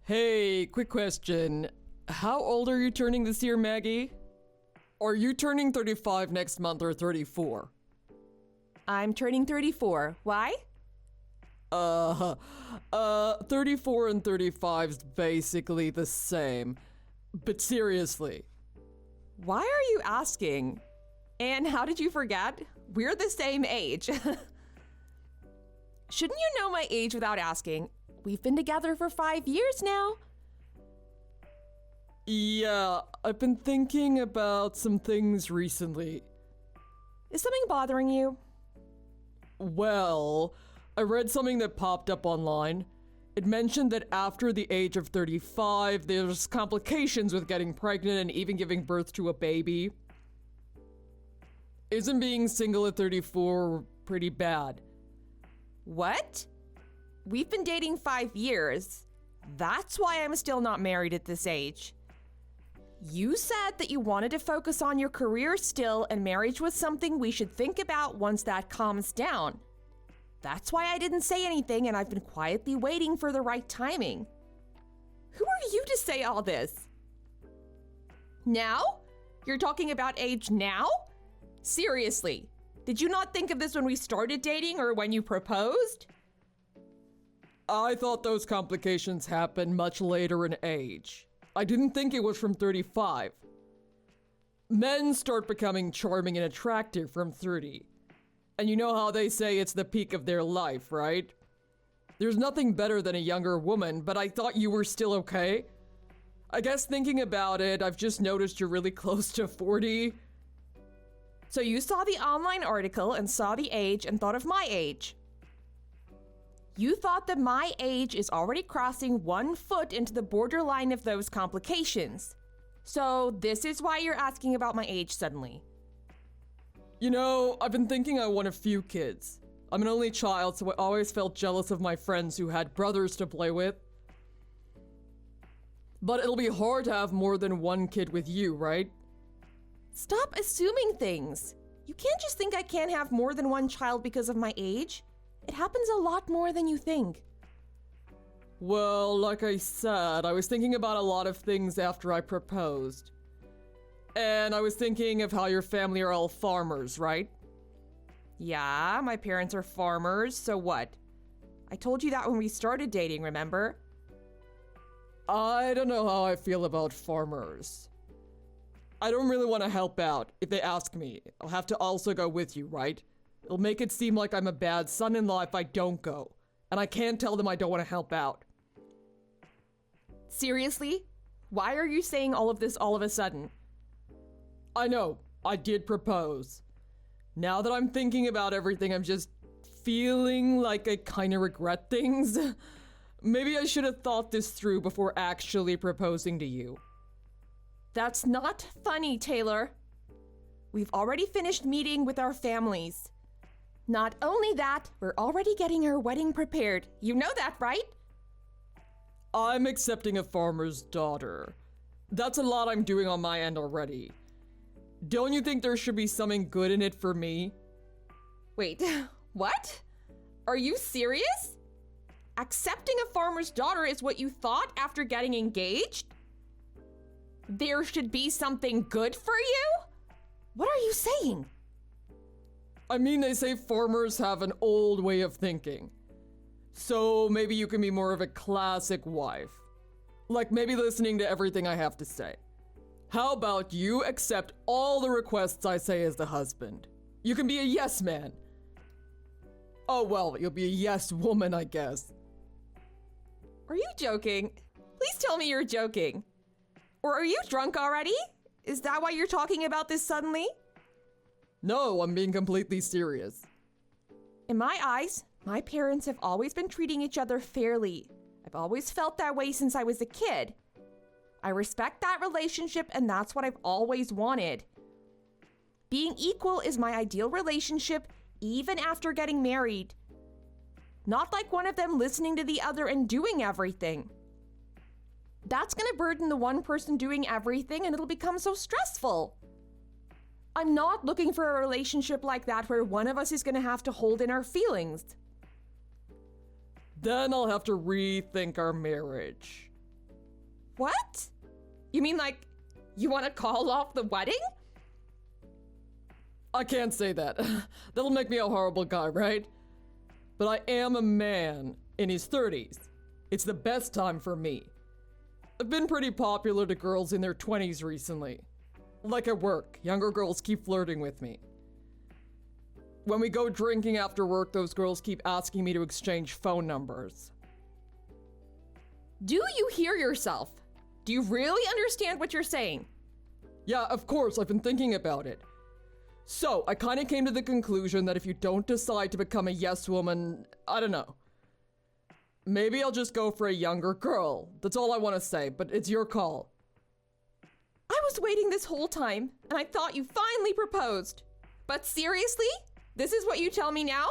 Hey, quick question. How old are you turning this year, Maggie? Are you turning 35 next month or 34? I'm turning 34. Why? 34 and 35's basically the same. But seriously. Why are you asking? And how did you forget? We're the same age. Shouldn't you know my age without asking? We've been together for 5 years now. Yeah, I've been thinking about some things recently. Is something bothering you? Well, I read something that popped up online. It mentioned that after the age of 35, there's complications with getting pregnant and even giving birth to a baby. Isn't being single at 34 pretty bad? What? We've been dating 5 years. That's why I'm still not married at this age. You said that you wanted to focus on your career still, and marriage was something we should think about once that calms down. That's why I didn't say anything, and I've been quietly waiting for the right timing. Who are you to say all this? Now? You're talking about age now? Seriously, did you not think of this when we started dating or when you proposed? I thought those complications happened much later in age. I didn't think it was from 35. Men start becoming charming and attractive from 30. And you know how they say it's the peak of their life, right? There's nothing better than a younger woman, but I thought you were still okay. I guess thinking about it, I've just noticed you're really close to 40. So you saw the online article and saw the age and thought of my age. You thought that my age is already crossing 1 foot into the borderline of those complications. So this is why you're asking about my age suddenly. You know, I've been thinking I want a few kids. I'm an only child, so I always felt jealous of my friends who had brothers to play with. But it'll be hard to have more than 1 kid with you, right? Stop assuming things. You can't just think I can't have more than 1 child because of my age. It happens a lot more than you think. Well, like I said, I was thinking about a lot of things after I proposed. And I was thinking of how your family are all farmers, right? Yeah, my parents are farmers, so what? I told you that when we started dating, remember? I don't know how I feel about farmers. I don't really want to help out. If they ask me, I'll have to also go with you, right? It'll make it seem like I'm a bad son-in-law if I don't go. And I can't tell them I don't want to help out. Seriously? Why are you saying all of this all of a sudden? I know, I did propose. Now that I'm thinking about everything, I'm just feeling like I kind of regret things. Maybe I should have thought this through before actually proposing to you. That's not funny, Taylor. We've already finished meeting with our families. Not only that, we're already getting our wedding prepared. You know that, right? I'm accepting a farmer's daughter. That's a lot I'm doing on my end already. Don't you think there should be something good in it for me? Wait, what? Are you serious? Accepting a farmer's daughter is what you thought after getting engaged? There should be something good for you? What are you saying? I mean, they say farmers have an old way of thinking. So maybe you can be more of a classic wife. Like maybe listening to everything I have to say. How about you accept all the requests I say as the husband? You can be a yes man. Oh well, you'll be a yes woman, I guess. Are you joking? Please tell me you're joking. Or are you drunk already? Is that why you're talking about this suddenly? No, I'm being completely serious. In my eyes, my parents have always been treating each other fairly. I've always felt that way since I was a kid. I respect that relationship, and that's what I've always wanted. Being equal is my ideal relationship, even after getting married. Not like one of them listening to the other and doing everything. That's gonna burden the one person doing everything, and it'll become so stressful. I'm not looking for a relationship like that where one of us is gonna have to hold in our feelings. Then I'll have to rethink our marriage. What? You mean like, you want to call off the wedding? I can't say that. That'll make me a horrible guy, right? But I am a man in his 30s. It's the best time for me. I've been pretty popular to girls in their 20s recently. Like at work, younger girls keep flirting with me. When we go drinking after work, those girls keep asking me to exchange phone numbers. Do you hear yourself? Do you really understand what you're saying? Yeah, of course, I've been thinking about it. So, I kinda came to the conclusion that if you don't decide to become a yes woman, I don't know. Maybe I'll just go for a younger girl. That's all I want to say, but it's your call. I was waiting this whole time, and I thought you finally proposed. But seriously? This is what you tell me now?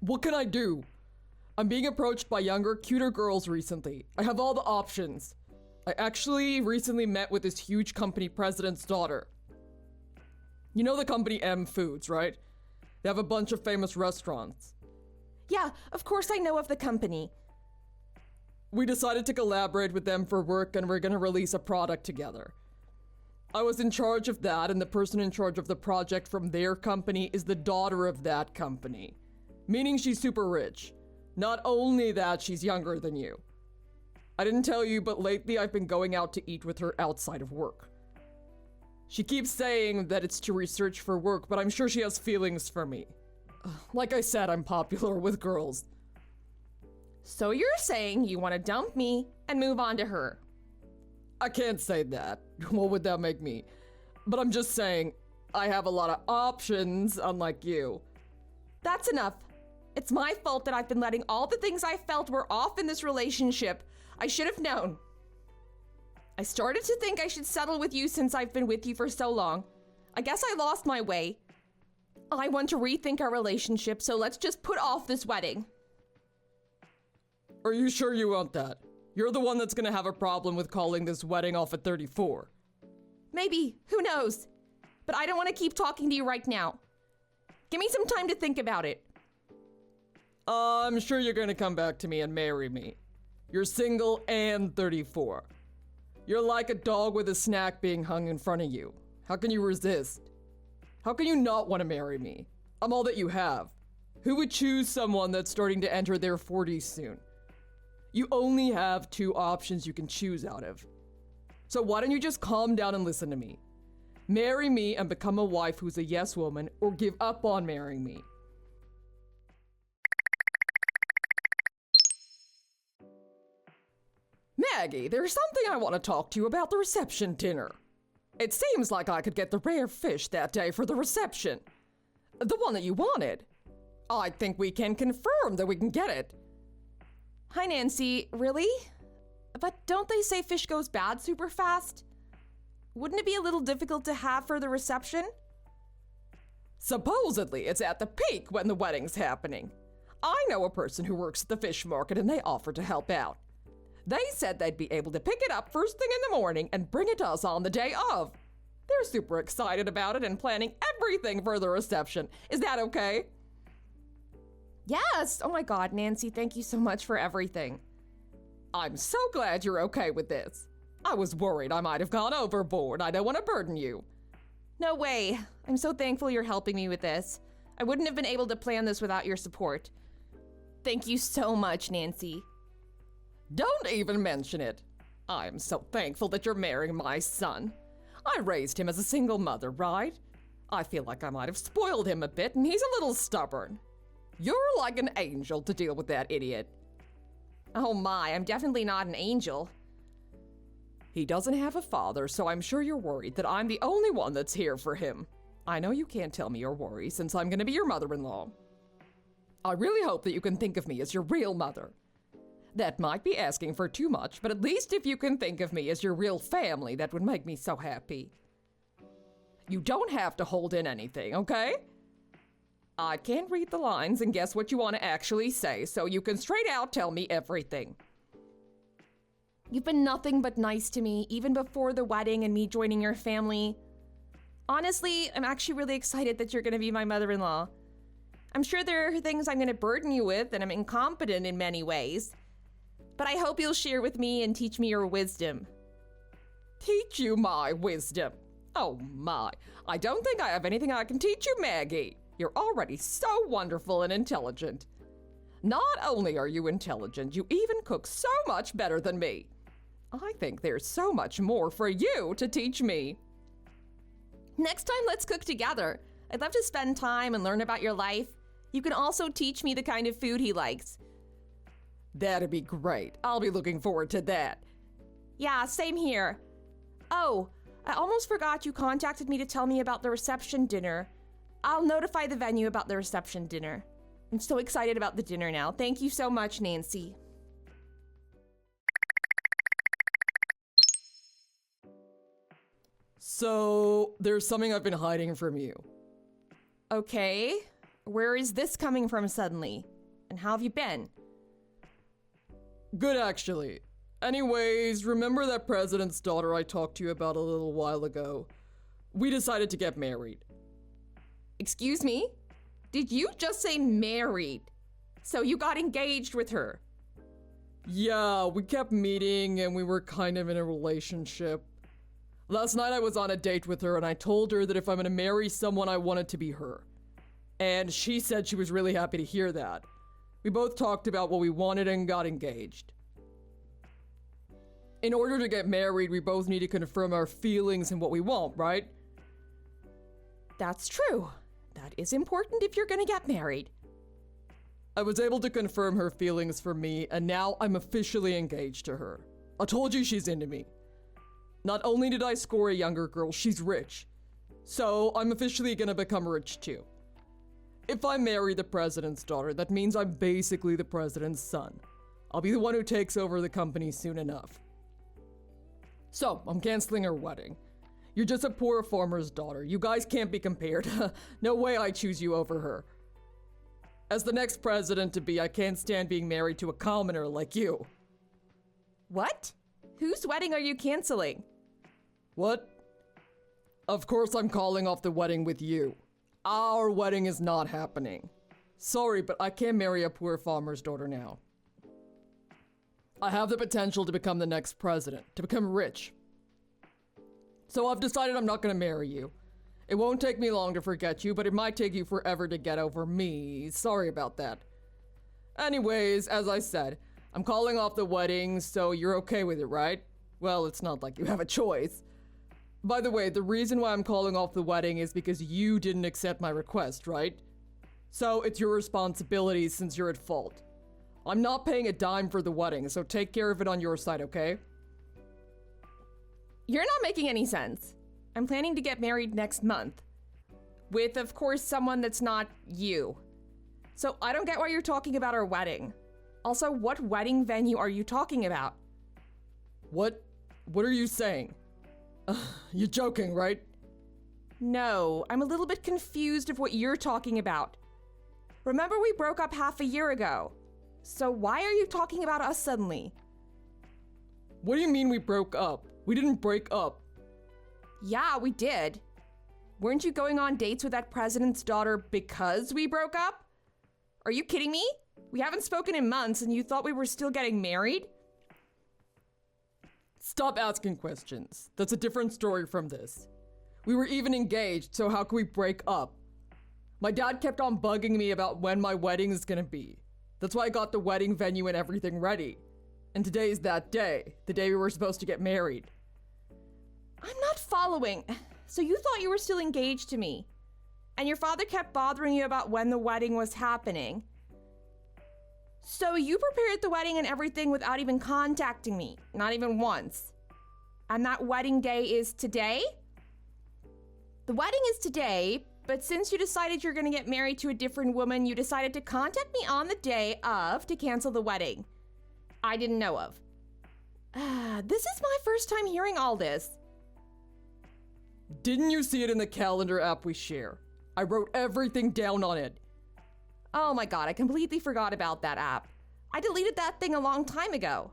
What can I do? I'm being approached by younger, cuter girls recently. I have all the options. I actually recently met with this huge company president's daughter. You know the company M Foods, right? They have a bunch of famous restaurants. Yeah, of course I know of the company. We decided to collaborate with them for work and we're gonna release a product together. I was in charge of that, and the person in charge of the project from their company is the daughter of that company. Meaning she's super rich. Not only that, she's younger than you. I didn't tell you, but lately I've been going out to eat with her outside of work. She keeps saying that it's to research for work, but I'm sure she has feelings for me. Like I said, I'm popular with girls. So you're saying you want to dump me and move on to her? I can't say that. What would that make me? But I'm just saying, I have a lot of options, unlike you. That's enough. It's my fault that I've been letting all the things I felt were off in this relationship. I should have known. I started to think I should settle with you since I've been with you for so long. I guess I lost my way. I want to rethink our relationship, so let's just put off this wedding. Are you sure you want that? You're the one that's gonna have a problem with calling this wedding off at 34. Maybe, who knows? But I don't want to keep talking to you right now. Give me some time to think about it. I'm sure you're gonna come back to me and marry me. You're single and 34. You're like a dog with a snack being hung in front of you. How can you resist? How can you not want to marry me? I'm all that you have. Who would choose someone that's starting to enter their 40s soon? You only have two options you can choose out of. So why don't you just calm down and listen to me? Marry me and become a wife who's a yes woman, or give up on marrying me. Maggie, there's something I want to talk to you about the reception dinner. It seems like I could get the rare fish that day for the reception. The one that you wanted. I think we can confirm that we can get it. Hi, Nancy. Really? But don't they say fish goes bad super fast? Wouldn't it be a little difficult to have for the reception? Supposedly, it's at the peak when the wedding's happening. I know a person who works at the fish market and they offered to help out. They said they'd be able to pick it up first thing in the morning and bring it to us on the day of. They're super excited about it and planning everything for the reception. Is that okay? Yes! Oh my god, Nancy, thank you so much for everything. I'm so glad you're okay with this. I was worried I might have gone overboard. I don't want to burden you. No way. I'm so thankful you're helping me with this. I wouldn't have been able to plan this without your support. Thank you so much, Nancy. Don't even mention it. I'm so thankful that you're marrying my son. I raised him as a single mother, right? I feel like I might have spoiled him a bit, and he's a little stubborn. You're like an angel to deal with that idiot. Oh my, I'm definitely not an angel. He doesn't have a father, so I'm sure you're worried that I'm the only one that's here for him. I know you can't tell me your worries since I'm gonna be your mother-in-law. I really hope that you can think of me as your real mother. That might be asking for too much, but at least if you can think of me as your real family, that would make me so happy. You don't have to hold in anything, okay? I can't read the lines and guess what you want to actually say, so you can straight out tell me everything. You've been nothing but nice to me, even before the wedding and me joining your family. Honestly, I'm actually really excited that you're gonna be my mother-in-law. I'm sure there are things I'm going to burden you with, and I'm incompetent in many ways. But I hope you'll share with me and teach me your wisdom. Teach you my wisdom? Oh my, I don't think I have anything I can teach you, Maggie. You're already so wonderful and intelligent. Not only are you intelligent, you even cook so much better than me. I think there's so much more for you to teach me. Next time, let's cook together. I'd love to spend time and learn about your life. You can also teach me the kind of food he likes. That'd be great. I'll be looking forward to that. Yeah, same here. Oh, I almost forgot you contacted me to tell me about the reception dinner. I'll notify the venue about the reception dinner. I'm so excited about the dinner now. Thank you so much, Nancy. So, there's something I've been hiding from you. Okay, where is this coming from suddenly? And how have you been? Good, actually. Anyways, remember that president's daughter I talked to you about a little while ago? We decided to get married. Excuse me? Did you just say married? So you got engaged with her? Yeah, we kept meeting and we were kind of in a relationship. Last night I was on a date with her and I told her that if I'm gonna marry someone, I want it to be her. And she said she was really happy to hear that. We both talked about what we wanted and got engaged. In order to get married, we both need to confirm our feelings and what we want, right? That's true. That is important if you're gonna get married. I was able to confirm her feelings for me, and now I'm officially engaged to her. I told you she's into me. Not only did I score a younger girl, she's rich. So I'm officially gonna become rich too. If I marry the president's daughter, that means I'm basically the president's son. I'll be the one who takes over the company soon enough. So, I'm canceling her wedding. You're just a poor farmer's daughter. You guys can't be compared. No way I choose you over her. As the next president to be, I can't stand being married to a commoner like you. What? Whose wedding are you canceling? What? Of course I'm calling off the wedding with you. Our wedding is not happening. Sorry, but I can't marry a poor farmer's daughter now. I have the potential to become the next president, to become rich. So I've decided I'm not gonna marry you. It won't take me long to forget you, but it might take you forever to get over me. Sorry about that. Anyways, as I said, I'm calling off the wedding, so you're okay with it, right? Well, it's not like you have a choice. By the way, the reason why I'm calling off the wedding is because you didn't accept my request, right? So it's your responsibility since you're at fault. I'm not paying a dime for the wedding, so take care of it on your side, okay? You're not making any sense. I'm planning to get married next month. With, of course, someone that's not you. So I don't get why you're talking about our wedding. Also, what wedding venue are you talking about? What are you saying? You're joking, right? No, I'm a little bit confused of what you're talking about. Remember we broke up half a year ago. So why are you talking about us suddenly? What do you mean we broke up? We didn't break up. Yeah, we did. Weren't you going on dates with that president's daughter because we broke up? Are you kidding me? We haven't spoken in months and you thought we were still getting married? Stop asking questions. That's a different story from this. We were even engaged, so how could we break up? My dad kept on bugging me about when my wedding is gonna be. That's why I got the wedding venue and everything ready. And today is that day, the day we were supposed to get married. I'm not following. So you thought you were still engaged to me. And your father kept bothering you about when the wedding was happening. So you prepared the wedding and everything without even contacting me, not even once. And that wedding day is today? The wedding is today, but since you decided you're gonna get married to a different woman, you decided to contact me on the day of to cancel the wedding. I didn't know of. This is my first time hearing all this. Didn't you see it in the calendar app we share? I wrote everything down on it. Oh my god, I completely forgot about that app. I deleted that thing a long time ago.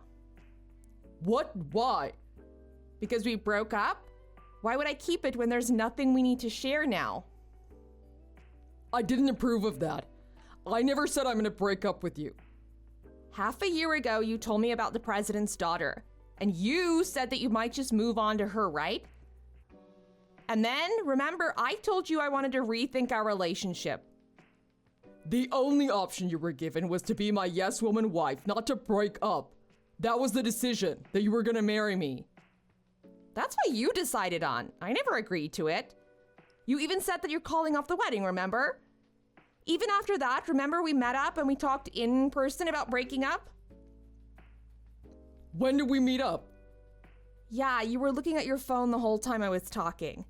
What? Why? Because we broke up? Why would I keep it when there's nothing we need to share now? I didn't approve of that. I never said I'm gonna break up with you. Half a year ago, you told me about the president's daughter, and you said that you might just move on to her, right? And then, remember, I told you I wanted to rethink our relationship. The only option you were given was to be my yes woman wife, not to break up. That was the decision, that you were gonna marry me. That's what you decided on. I never agreed to it. You even said that you're calling off the wedding, remember? Even after that, remember we met up and we talked in person about breaking up? When did we meet up? Yeah, you were looking at your phone the whole time I was talking.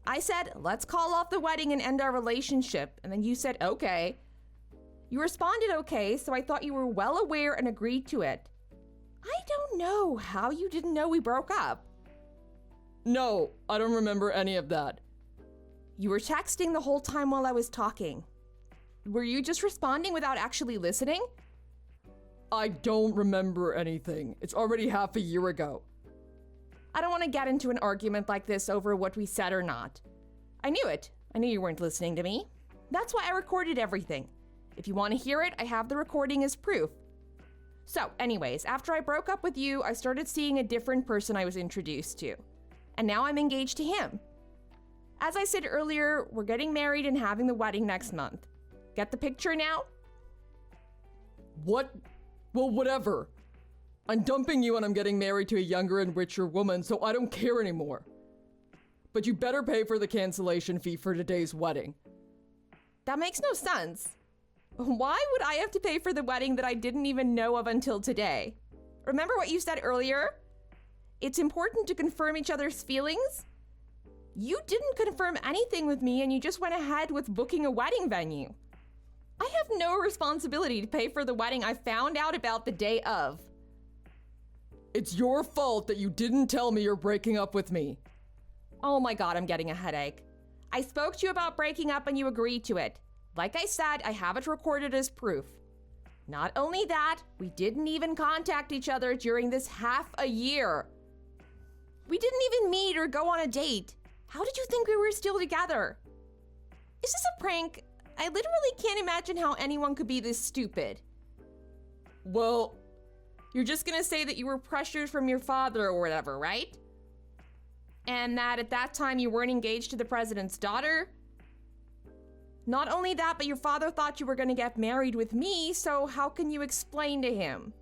I said, let's call off the wedding and end our relationship, and then you said, okay. You responded okay, so I thought you were well aware and agreed to it. I don't know how you didn't know we broke up. No, I don't remember any of that. You were texting the whole time while I was talking. Were you just responding without actually listening? I don't remember anything. It's already half a year ago. I don't want to get into an argument like this over what we said or not. I knew it. I knew you weren't listening to me. That's why I recorded everything. If you want to hear it, I have the recording as proof. So, anyways, after I broke up with you, I started seeing a different person I was introduced to. And now I'm engaged to him. As I said earlier, we're getting married and having the wedding next month. Get the picture now? What? Well, whatever. I'm dumping you and I'm getting married to a younger and richer woman, so I don't care anymore. But you better pay for the cancellation fee for today's wedding. That makes no sense. Why would I have to pay for the wedding that I didn't even know of until today? Remember what you said earlier? It's important to confirm each other's feelings? You didn't confirm anything with me and you just went ahead with booking a wedding venue. I have no responsibility to pay for the wedding I found out about the day of. It's your fault that you didn't tell me you're breaking up with me. Oh my god, I'm getting a headache. I spoke to you about breaking up and you agreed to it. Like I said, I have it recorded as proof. Not only that, we didn't even contact each other during this half a year. We didn't even meet or go on a date. How did you think we were still together? Is this a prank? I literally can't imagine how anyone could be this stupid. Well, you're just gonna say that you were pressured from your father or whatever, right? And that at that time you weren't engaged to the president's daughter? Not only that, but your father thought you were gonna get married with me, so how can you explain to him?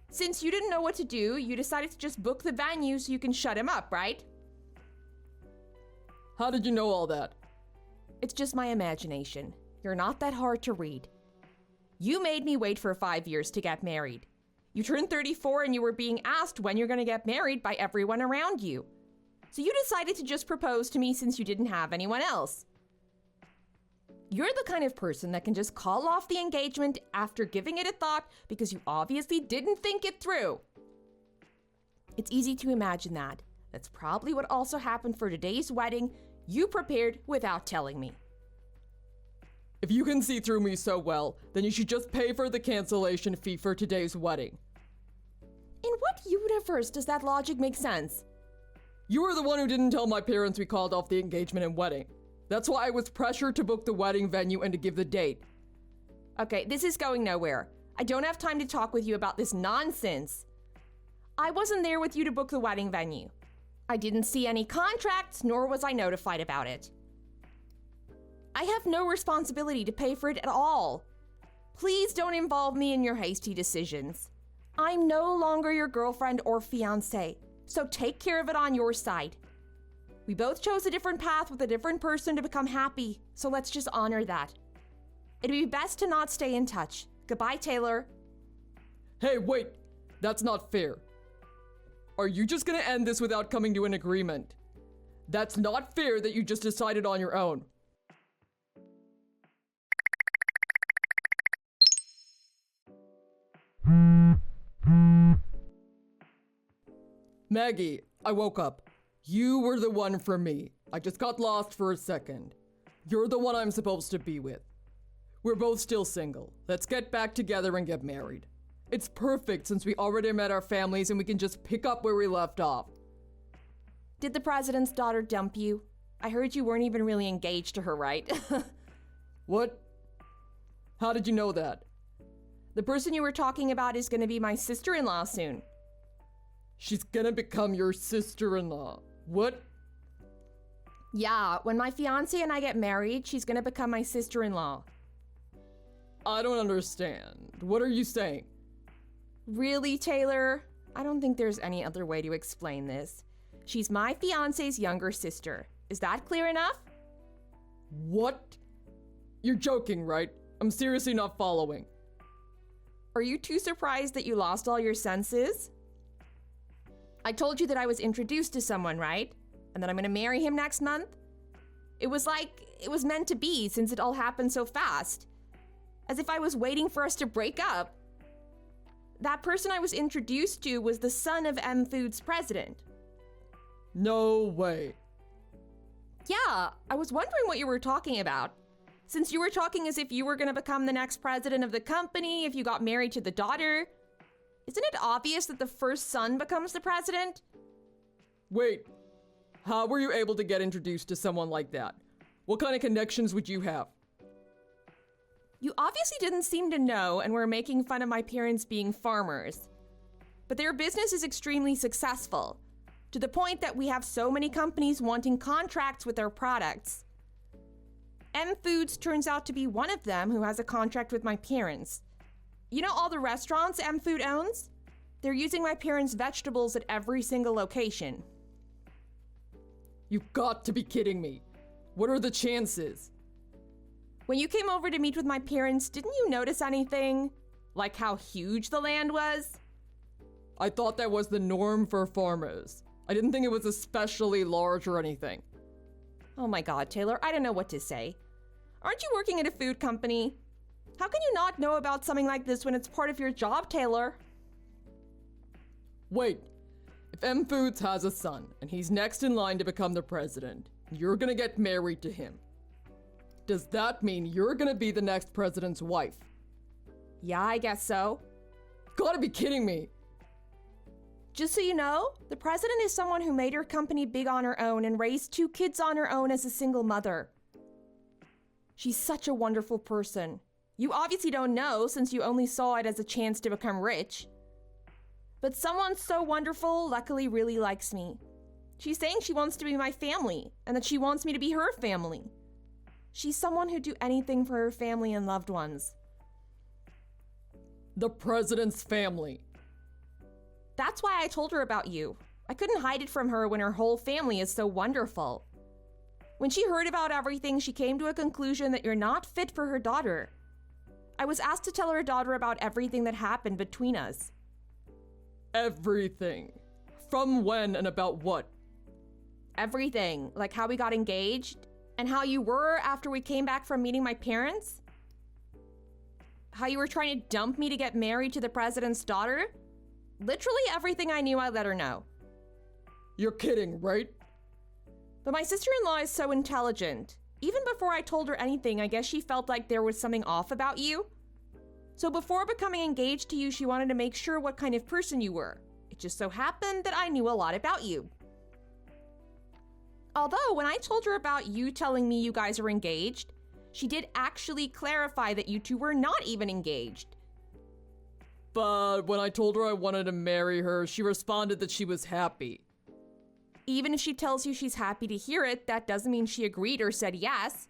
Since you didn't know what to do, you decided to just book the venue so you can shut him up, right? How did you know all that? It's just my imagination. You're not that hard to read. You made me wait for 5 years to get married. You turned 34 and you were being asked when you're gonna get married by everyone around you. So you decided to just propose to me since you didn't have anyone else. You're the kind of person that can just call off the engagement after giving it a thought because you obviously didn't think it through. It's easy to imagine that. That's probably what also happened for today's wedding. You prepared without telling me. If you can see through me so well, then you should just pay for the cancellation fee for today's wedding. In what universe does that logic make sense? You were the one who didn't tell my parents we called off the engagement and wedding. That's why I was pressured to book the wedding venue and to give the date. Okay, this is going nowhere. I don't have time to talk with you about this nonsense. I wasn't there with you to book the wedding venue. I didn't see any contracts, nor was I notified about it. I have no responsibility to pay for it at all. Please don't involve me in your hasty decisions. I'm no longer your girlfriend or fiancé, so take care of it on your side. We both chose a different path with a different person to become happy, so let's just honor that. It'd be best to not stay in touch. Goodbye, Taylor. Hey, wait! That's not fair. Are you just gonna end this without coming to an agreement? That's not fair that you just decided on your own. Maggie, I woke up. You were the one for me. I just got lost for a second. You're the one I'm supposed to be with. We're both still single. Let's get back together and get married. It's perfect since we already met our families and we can just pick up where we left off. Did the president's daughter dump you? I heard you weren't even really engaged to her, right? What? How did you know that? The person you were talking about is going to be my sister-in-law soon. She's gonna become your sister-in-law. What? Yeah, when my fiancé and I get married, she's going to become my sister-in-law. I don't understand. What are you saying? Really, Taylor? I don't think there's any other way to explain this. She's my fiancé's younger sister. Is that clear enough? What? You're joking, right? I'm seriously not following. Are you too surprised that you lost all your senses? I told you that I was introduced to someone, right? And that I'm gonna marry him next month? It was meant to be since it all happened so fast. As if I was waiting for us to break up. That person I was introduced to was the son of M Food's president. No way. Yeah, I was wondering what you were talking about. Since you were talking as if you were gonna become the next president of the company if you got married to the daughter. Isn't it obvious that the first son becomes the president? Wait, how were you able to get introduced to someone like that? What kind of connections would you have? You obviously didn't seem to know and were making fun of my parents being farmers. But their business is extremely successful, to the point that we have so many companies wanting contracts with their products. M Foods turns out to be one of them who has a contract with my parents. You know all the restaurants M Food owns? They're using my parents' vegetables at every single location. You've got to be kidding me. What are the chances? When you came over to meet with my parents, didn't you notice anything? Like how huge the land was? I thought that was the norm for farmers. I didn't think it was especially large or anything. Oh my god, Taylor, I don't know what to say. Aren't you working at a food company? How can you not know about something like this when it's part of your job, Taylor? Wait, if M Foods has a son and he's next in line to become the president, you're gonna get married to him. Does that mean you're gonna be the next president's wife? Yeah, I guess so. Gotta be kidding me. Just so you know, the president is someone who made her company big on her own and raised 2 kids on her own as a single mother. She's such a wonderful person. You obviously don't know since you only saw it as a chance to become rich. But someone so wonderful luckily really likes me. She's saying she wants to be my family and that she wants me to be her family. She's someone who'd do anything for her family and loved ones. The president's family. That's why I told her about you. I couldn't hide it from her when her whole family is so wonderful. When she heard about everything, she came to a conclusion that you're not fit for her daughter. I was asked to tell her daughter about everything that happened between us. Everything. From when and about what? Everything, like how we got engaged, and how you were after we came back from meeting my parents. How you were trying to dump me to get married to the president's daughter. Literally everything I knew, I let her know. You're kidding, right? But my sister-in-law is so intelligent. Even before I told her anything, I guess she felt like there was something off about you. So before becoming engaged to you, she wanted to make sure what kind of person you were. It just so happened that I knew a lot about you. Although, when I told her about you telling me you guys are engaged, she did actually clarify that you two were not even engaged. But when I told her I wanted to marry her, she responded that she was happy. Even if she tells you she's happy to hear it, that doesn't mean she agreed or said yes.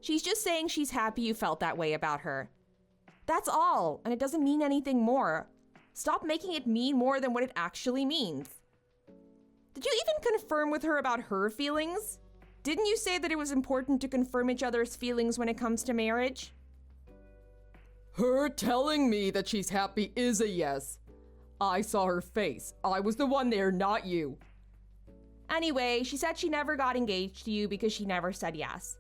She's just saying she's happy you felt that way about her. That's all, and it doesn't mean anything more. Stop making it mean more than what it actually means. Did you even confirm with her about her feelings? Didn't you say that it was important to confirm each other's feelings when it comes to marriage? Her telling me that she's happy is a yes. I saw her face. I was the one there, not you. Anyway, she said she never got engaged to you because she never said yes.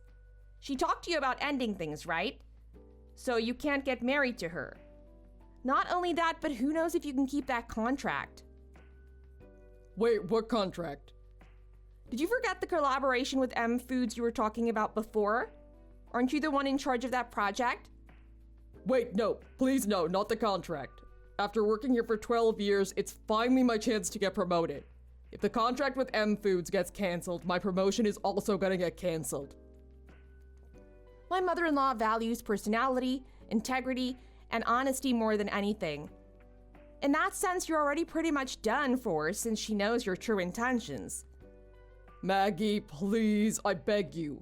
She talked to you about ending things, right? So you can't get married to her. Not only that, but who knows if you can keep that contract. Wait, what contract? Did you forget the collaboration with M Foods you were talking about before? Aren't you the one in charge of that project? Wait, no, please no, not the contract. After working here for 12 years, it's finally my chance to get promoted. If the contract with M Foods gets canceled, my promotion is also gonna get canceled. My mother-in-law values personality, integrity, and honesty more than anything. In that sense, you're already pretty much done for since she knows your true intentions. Maggie, please, I beg you.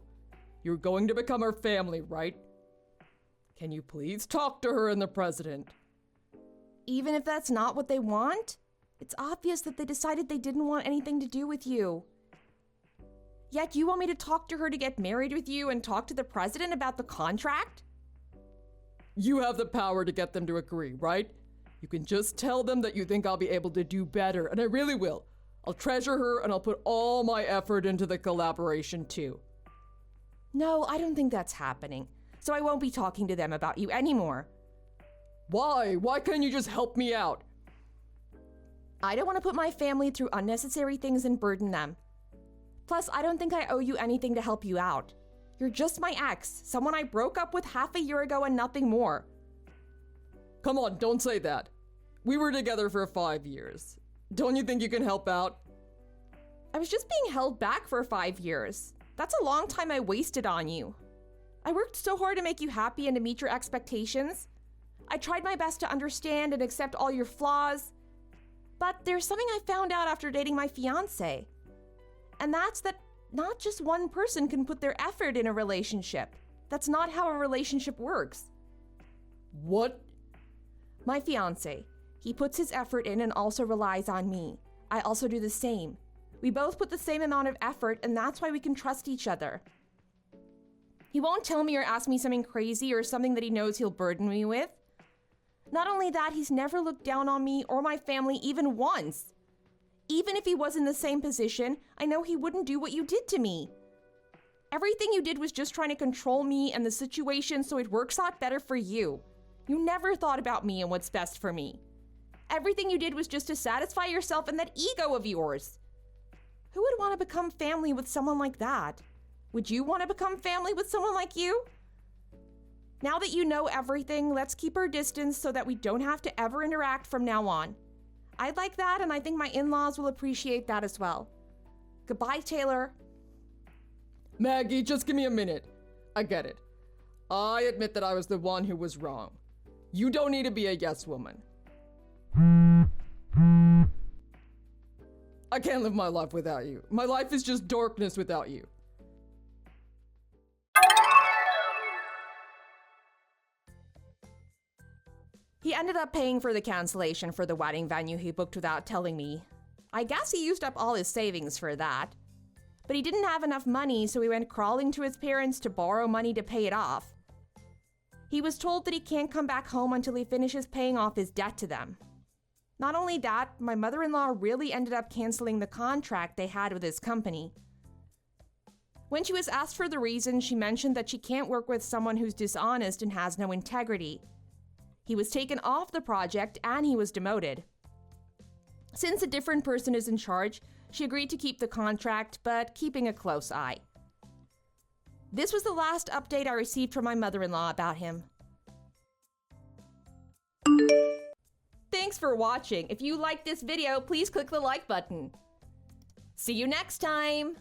You're going to become her family, right? Can you please talk to her and the president? Even if that's not what they want, it's obvious that they decided they didn't want anything to do with you. Yet you want me to talk to her to get married with you and talk to the president about the contract? You have the power to get them to agree, right? You can just tell them that you think I'll be able to do better, and I really will. I'll treasure her and I'll put all my effort into the collaboration too. No, I don't think that's happening. So I won't be talking to them about you anymore. Why? Why can't you just help me out? I don't want to put my family through unnecessary things and burden them. Plus, I don't think I owe you anything to help you out. You're just my ex, someone I broke up with half a year ago and nothing more. Come on, don't say that. We were together for 5 years. Don't you think you can help out? I was just being held back for 5 years. That's a long time I wasted on you. I worked so hard to make you happy and to meet your expectations. I tried my best to understand and accept all your flaws. But there's something I found out after dating my fiancé. And that's that not just one person can put their effort in a relationship. That's not how a relationship works. What? My fiancé. He puts his effort in and also relies on me. I also do the same. We both put the same amount of effort, and that's why we can trust each other. He won't tell me or ask me something crazy or something that he knows he'll burden me with. Not only that, he's never looked down on me or my family even once. Even if he was in the same position, I know he wouldn't do what you did to me. Everything you did was just trying to control me and the situation so it works out better for you. You never thought about me and what's best for me. Everything you did was just to satisfy yourself and that ego of yours. Who would want to become family with someone like that? Would you want to become family with someone like you? Now that you know everything, let's keep our distance so that we don't have to ever interact from now on. I'd like that, and I think my in-laws will appreciate that as well. Goodbye, Taylor. Maggie, just give me a minute. I get it. I admit that I was the one who was wrong. You don't need to be a yes woman. I can't live my life without you. My life is just darkness without you. He ended up paying for the cancellation for the wedding venue he booked without telling me. I guess he used up all his savings for that. But he didn't have enough money, so he went crawling to his parents to borrow money to pay it off. He was told that he can't come back home until he finishes paying off his debt to them. Not only that, my mother-in-law really ended up canceling the contract they had with his company. When she was asked for the reason, she mentioned that she can't work with someone who's dishonest and has no integrity. He was taken off the project and he was demoted. Since a different person is in charge, she agreed to keep the contract, but keeping a close eye. This was the last update I received from my mother-in-law about him. Thanks for watching. If you liked this video, please click the like button. See you next time!